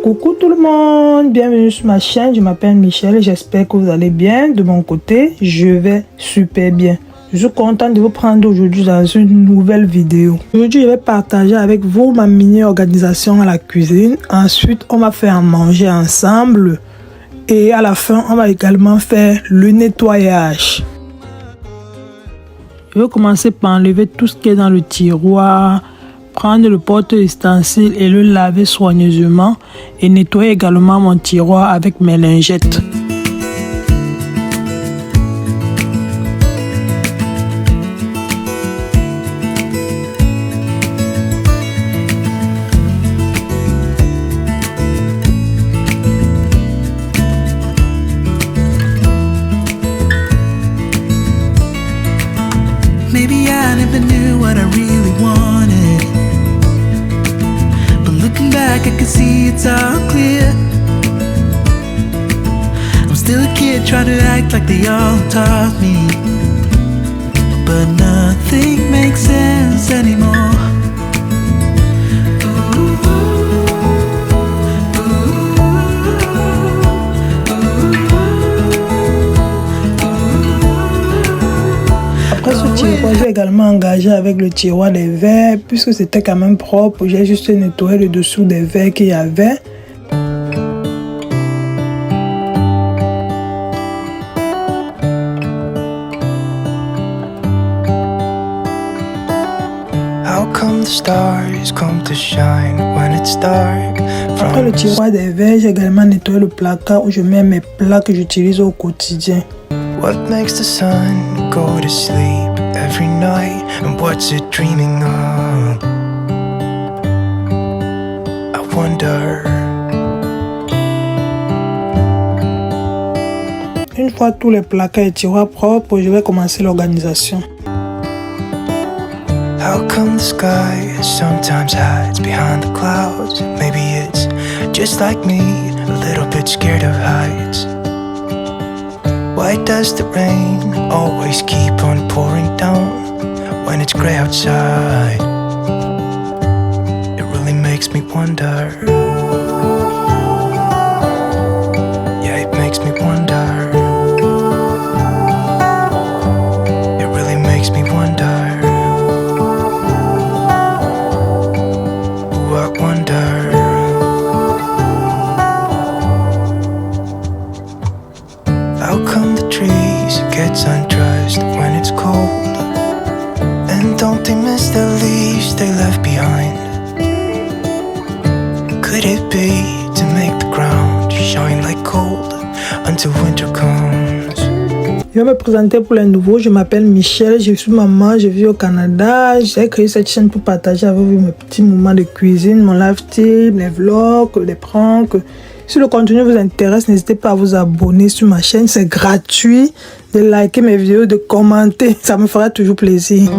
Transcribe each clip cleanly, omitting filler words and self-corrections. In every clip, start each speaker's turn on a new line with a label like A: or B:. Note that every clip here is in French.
A: Coucou tout le monde, bienvenue sur ma chaîne, je m'appelle Michel et j'espère que vous allez bien. De mon côté, je vais super bien. Je suis contente de vous prendre aujourd'hui dans une nouvelle vidéo. Aujourd'hui, je vais partager avec vous ma mini-organisation à la cuisine. Ensuite, on va faire à manger ensemble. Et à la fin, on va également faire le nettoyage. Je vais commencer par enlever tout ce qui est dans le tiroir, prendre le porte-ustensiles et le laver soigneusement et nettoyer également mon tiroir avec mes lingettes.
B: Maybe I never knew what I really wanted, but looking back I can see it's all clear. I'm still a kid trying to act like they all taught me, but nothing makes sense anymore.
A: Après ce tiroir, j'ai également engagé avec le tiroir des verres, puisque c'était quand même propre. J'ai juste nettoyé le dessous des verres qu'il y avait. Après le tiroir des verres, j'ai également nettoyé le placard où je mets mes plats que j'utilise au quotidien.
B: What makes the sun go to sleep every night, and what's it dreaming of? I wonder.
A: Une fois tous les placards et tiroirs propres, je vais commencer l'organisation.
B: How come the sky sometimes hides behind the clouds? Maybe it's just like me, a little bit scared of heights. Why does the rain always keep on pouring down when it's gray outside? It really makes me wonder. Yeah, it makes me wonder. It really makes me wonder. Ooh, I wonder. How come the trees get undressed when it's cold? And don't they miss the leaves they left behind? Could it be to make the ground shine like gold until winter comes?
A: Je vais me présenter pour les nouveaux. Je m'appelle Michel, je suis maman, je vis au Canada. J'ai créé cette chaîne pour partager avec vous mes petits moments de cuisine, mon lifestyle, les vlogs, les pranks. Si le contenu vous intéresse, n'hésitez pas à vous abonner sur ma chaîne. C'est gratuit. De liker mes vidéos, de commenter. Ça me fera toujours plaisir.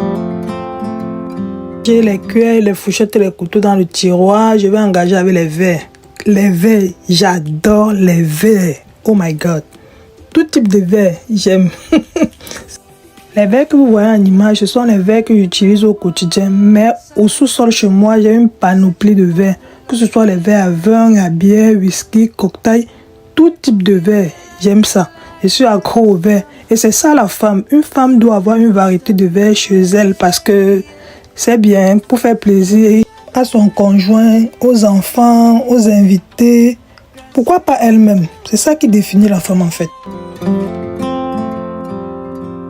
A: J'ai les cuillères, les fourchettes et les couteaux dans le tiroir. Je vais engager avec les verres. Les verres, j'adore les verres. Oh my God. Tout type de verres, j'aime. Les verres que vous voyez en image, ce sont les verres que j'utilise au quotidien. Mais au sous-sol chez moi, j'ai une panoplie de verres. Que ce soit les verres à vin, à bière, whisky, cocktail, tout type de verre. J'aime ça. Je suis accro aux verres. Et c'est ça la femme. Une femme doit avoir une variété de verres chez elle parce que c'est bien pour faire plaisir à son conjoint, aux enfants, aux invités. Pourquoi pas elle-même? C'est ça qui définit la femme en fait.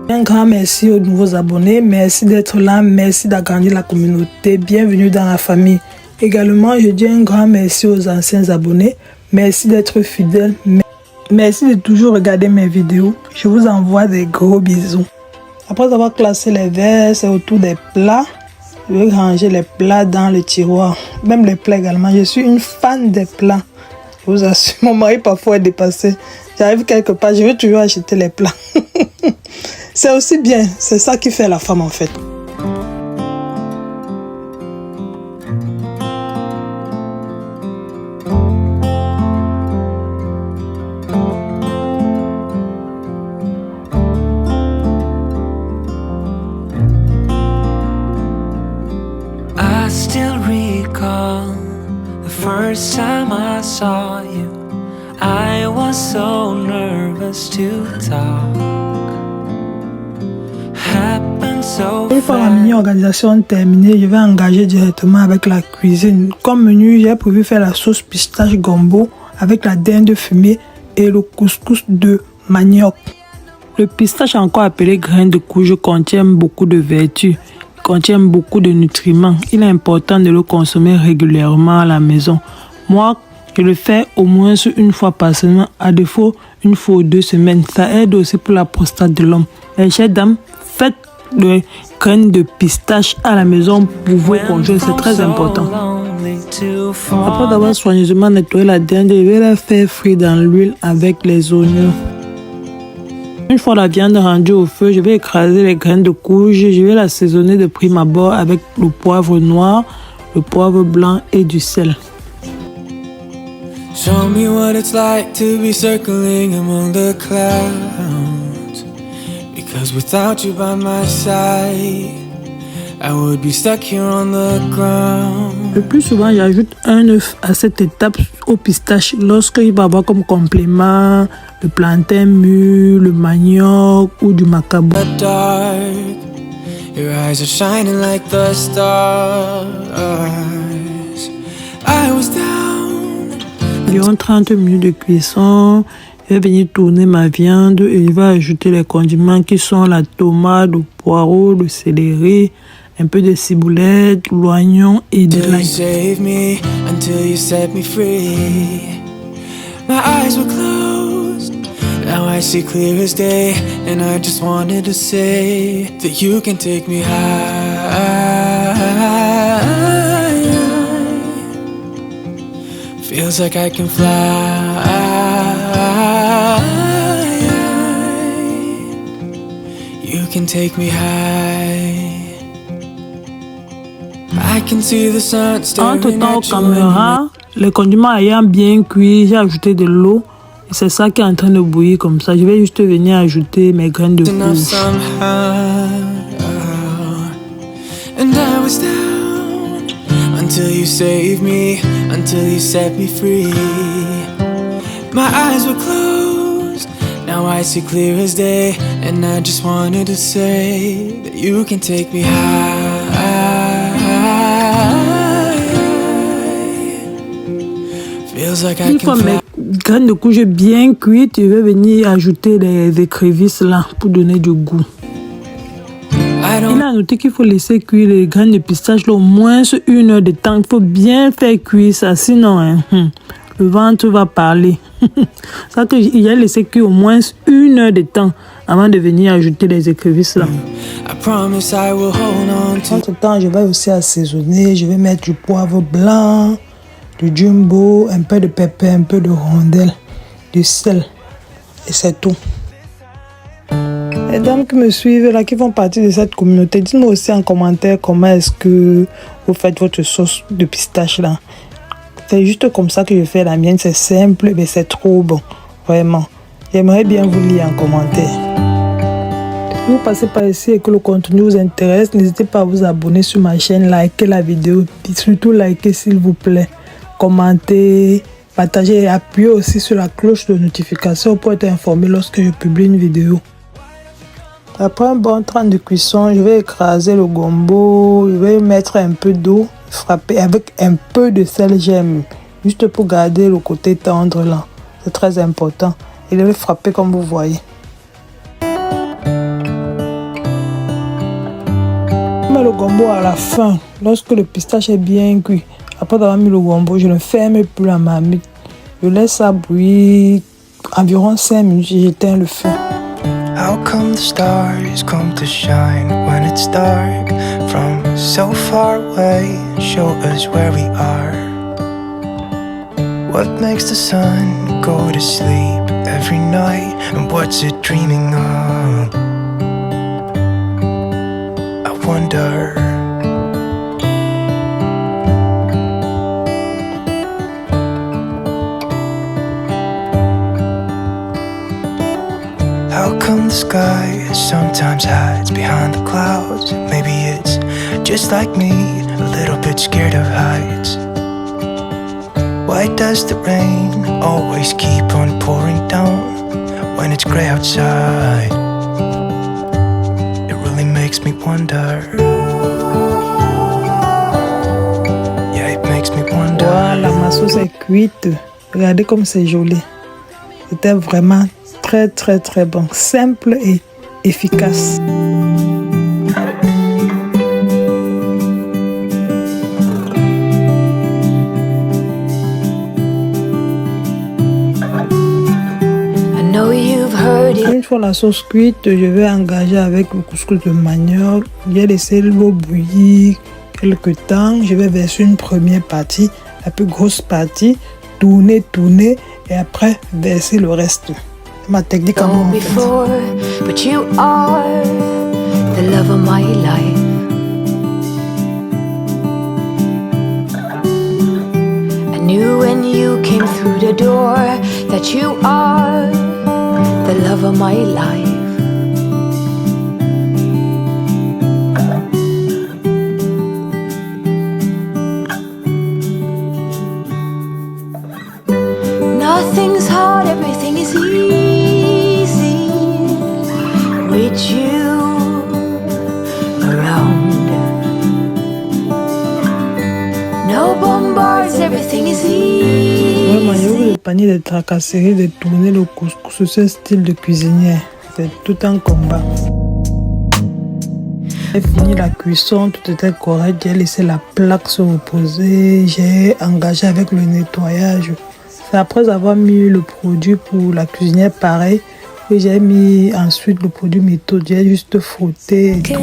A: Un grand merci aux nouveaux abonnés. Merci d'être là. Merci d'agrandir la communauté. Bienvenue dans la famille. Également, je dis un grand merci aux anciens abonnés. Merci d'être fidèles. Merci de toujours regarder mes vidéos. Je vous envoie des gros bisous. Après avoir classé les verres, c'est au tour des plats. Je vais ranger les plats dans le tiroir. Même les plats également. Je suis une fan des plats. Je vous assure, mon mari parfois est dépassé. J'arrive quelque part, je veux toujours acheter les plats. C'est aussi bien. C'est ça qui fait la femme en fait.
B: I still recall the first time I saw you, I was so nervous to talk. Happened so
A: Une fois ma mini-organisation terminée, je vais engager directement avec la cuisine. Comme menu, j'ai prévu faire la sauce pistache gombo avec la dinde fumée et le couscous de manioc. Le pistache, encore appelé grain de courge, contient beaucoup de vertus. Il contient beaucoup de nutriments. Il est important de le consommer régulièrement à la maison. Moi, je le fais au moins une fois par semaine, à défaut une fois ou 2 semaines. Ça aide aussi pour la prostate de l'homme. Les chères dames, faites le grain de pistache à la maison pour vos conjoints, c'est très important. Après avoir soigneusement nettoyé la dinde, je vais la faire frire dans l'huile avec les oignons. Une fois la viande rendue au feu, je vais écraser les graines de courge. Je vais l'assaisonner de prime abord avec le poivre noir, le poivre blanc et du sel.
B: Show me what it's like to be circling among the clouds. Because without you by my side, I would be stuck here on the ground.
A: Le plus souvent, j'ajoute un œuf à cette étape au pistache lorsqu'il va avoir comme complément le plantain mûr, le manioc ou du macabo.
B: Your eyes are shining like the stars. I was down.
A: Environ 30 minutes de cuisson. Je vais venir tourner ma viande et je vais ajouter les condiments qui sont la tomate, le poireau, le céleri, un peu de ciboulette, l'oignon et de l'ail.
B: Save me until you set me free. My eyes were closed, now I see clear as day, and I just wanted to say that you can take me high. Feels like I can fly. You can take me high. I can see the sun staring
A: Entre-temps, au
B: at you.
A: caméra, les condiments ayant bien cuit, j'ai ajouté de l'eau. Et c'est ça qui est en train de bouillir comme ça. Je vais juste venir ajouter mes graines de
B: Enough
A: courge.
B: somehow. And I was down until you saved me, until you set me free. My eyes were closed, now I see clear as day, and I just wanted to say that you can take me high. Feels like I
A: Une fois
B: can
A: mes
B: fly.
A: graines de courge bien cuites, je vais venir ajouter les écrevisses là pour donner du goût.
B: I
A: Il
B: don't
A: a noté qu'il faut laisser cuire les graines de pistache là, au moins 1 heure de temps. Il faut bien faire cuire ça, sinon le ventre va parler. Ça que j'ai laissé cuire au moins 1 heure de temps avant de venir ajouter les écrevisses là.
B: I promise I will hold on to.
A: Entre temps, je vais aussi assaisonner. Je vais mettre du poivre blanc, du jumbo, un peu de pépé, un peu de rondelle, du sel. Et c'est tout. Les dames qui me suivent là, qui font partie de cette communauté, dites-moi aussi en commentaire comment est-ce que vous faites votre sauce de pistache là. C'est juste comme ça que je fais la mienne. C'est simple, mais c'est trop bon. Vraiment. J'aimerais bien vous lire en commentaire. Si vous passez par ici et que le contenu vous intéresse, n'hésitez pas à vous abonner sur ma chaîne, liker la vidéo, puis surtout liker s'il vous plaît, commentez, partagez et appuyez aussi sur la cloche de notification pour être informé lorsque je publie une vidéo. Après un bon temps de cuisson, je vais écraser le gombo, je vais mettre un peu d'eau, frapper avec un peu de sel, j'aime, juste pour garder le côté tendre là, c'est très important. Et je vais frapper comme vous voyez. Je mets le gombo à la fin, lorsque le pistache est bien cuit. Après avoir mis le gombo, je ne ferme plus la marmite. Je laisse ça bouillir environ 5 minutes et j'éteins le feu.
B: How come the stars come to shine when it's dark from so far away? Show us where we are. What makes the sun go to sleep every night, and what's it dreaming of? I wonder. How come the sky sometimes hides behind the clouds? Maybe it's just like me, a little bit scared of heights. Why does the rain always keep on pouring down when it's grey outside? It really makes me wonder. Yeah, it makes me wonder.
A: Voilà, ma sauce est cuite. Regardez comme c'est joli. C'était vraiment très très très bon. Simple et efficace. Une fois la sauce cuite, je vais engager avec le couscous de manioc. J'ai laissé l'eau bouillir quelques temps. Je vais verser une première partie, la plus grosse partie, tourner et après verser le reste. C'est ma technique à moi.
C: But you are the love of my life. I knew when you came through the door that you are the love of my life. Nothing's hard, everything is easy with you around. No bombards, everything is easy.
A: Vraiment, il y a eu le panier de tracasseries de tourner le couscous sous ce style de cuisinière. C'est tout un combat. J'ai fini la cuisson, tout était correct. J'ai laissé la plaque se reposer. J'ai engagé avec le nettoyage. C'est après avoir mis le produit pour la cuisinière pareil que j'ai mis ensuite le produit méthode. J'ai juste frotté et tout.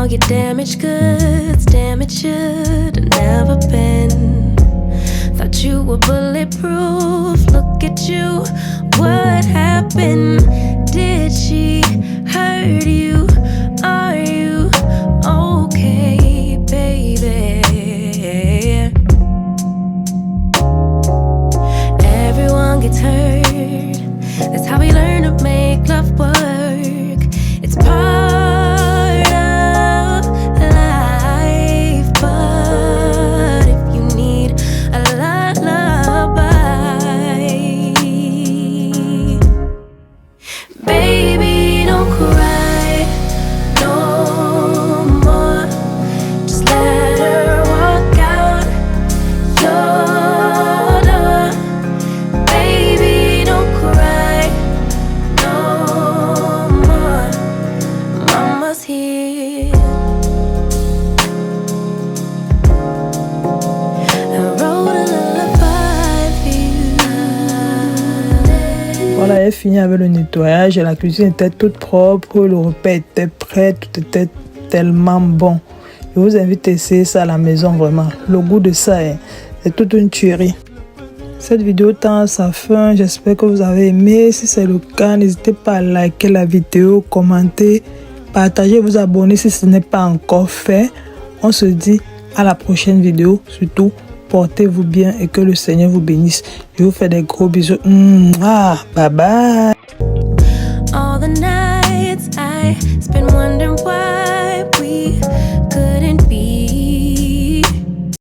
C: Your damaged goods, damaged should have never been. Thought you were bulletproof. Look at you, what happened? Did she hurt you? Are you okay, baby? Everyone gets hurt. That's how we learn to make love work. It's part
A: Voilà, j'ai fini avec le nettoyage. La cuisine était toute propre, le repas était prêt, tout était tellement bon. Je vous invite à essayer ça à la maison, vraiment. Le goût de ça, c'est toute une tuerie. Cette vidéo tend à sa fin. J'espère que vous avez aimé. Si c'est le cas, n'hésitez pas à liker la vidéo, commenter, partager, vous abonner si ce n'est pas encore fait. On se dit à la prochaine vidéo. Surtout, portez-vous bien et que le Seigneur vous bénisse. Je vous fais des gros bisous. Bye bye.
C: All the nights I spend wondering why we